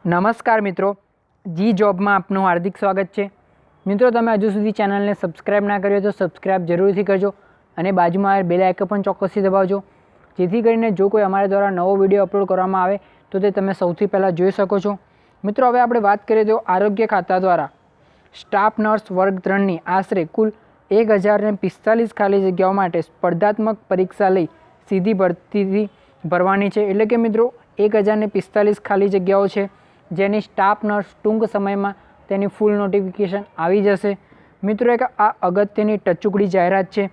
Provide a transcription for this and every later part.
નમસ્કાર મિત્રો, જી જોબમાં આપનું હાર્દિક સ્વાગત છે। મિત્રો, તમે હજુ સુધી ચેનલને સબસ્ક્રાઈબ ના કરી હોય તો સબસ્ક્રાઈબ જરૂરથી કરજો અને બાજુમાં બેલ આઇકન પણ ચોક્કસથી દબાવજો, જેથી કરીને જો કોઈ અમારા દ્વારા નવો વિડીયો અપલોડ કરવામાં આવે તો તે તમે સૌથી પહેલાં જોઈ શકો છો। મિત્રો, હવે આપણે વાત કરીએ તો આરોગ્ય ખાતા દ્વારા સ્ટાફ નર્સ વર્ગ 3ની આશરે કુલ 1045 ખાલી જગ્યાઓ માટે સ્પર્ધાત્મક પરીક્ષા લઈ સીધી ભરતીથી ભરવાની છે। એટલે કે મિત્રો 1045 ખાલી જગ્યાઓ છે, જેની સ્ટાફ નર્સ ટૂંક સમયમાં તેની ફૂલ નોટિફિકેશન આવી જશે। મિત્રો, એક આ અગત્યની ટચુકડી જાહેરાત છે।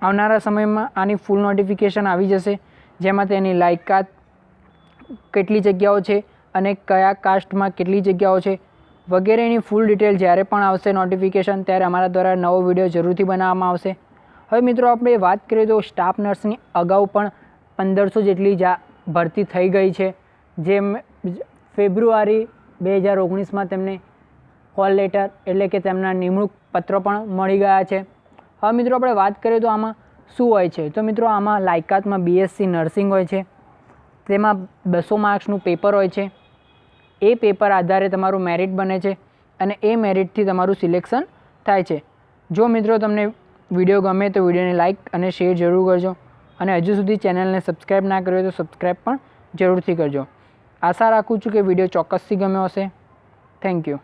આવનારા સમયમાં આની ફૂલ નોટિફિકેશન આવી જશે, જેમાં તેની લાયકાત, કેટલી જગ્યાઓ છે અને કયા કાસ્ટમાં કેટલી જગ્યાઓ છે વગેરેની ફૂલ ડિટેલ જ્યારે પણ આવશે નોટિફિકેશન, ત્યારે અમારા દ્વારા નવો વિડીયો જરૂરથી બનાવવામાં આવશે। હવે મિત્રો, આપણે વાત કરીએ તો સ્ટાફ નર્સની અગાઉ પણ 1500 જેટલી ભરતી થઈ ગઈ છે, જે ફેબ્રુઆરી 2019માં તેમને કોલ લેટર એટલે કે તેમના નિમણૂક પત્ર પણ મળી ગયા છે। હવે મિત્રો, આપણે વાત કરીએ તો આમાં શું હોય છે, તો મિત્રો આમાં લાયકાતમાં BSc નર્સિંગ હોય છે, તેમાં 200 માર્ક્સનું પેપર હોય છે। એ પેપર આધારે તમારું મેરિટ બને છે અને એ મેરિટથી તમારું સિલેક્શન થાય છે। જો મિત્રો તમને વિડીયો ગમે તો વિડીયોને લાઇક અને શેર જરૂર કરજો અને હજુ સુધી ચેનલને સબસ્ક્રાઈબ ના કર્યો તો સબસ્ક્રાઈબ પણ જરૂરથી કરજો। આશા રાખું છું કે વિડીયો ચોક્કસથી ગમ્યો હશે। Thank you.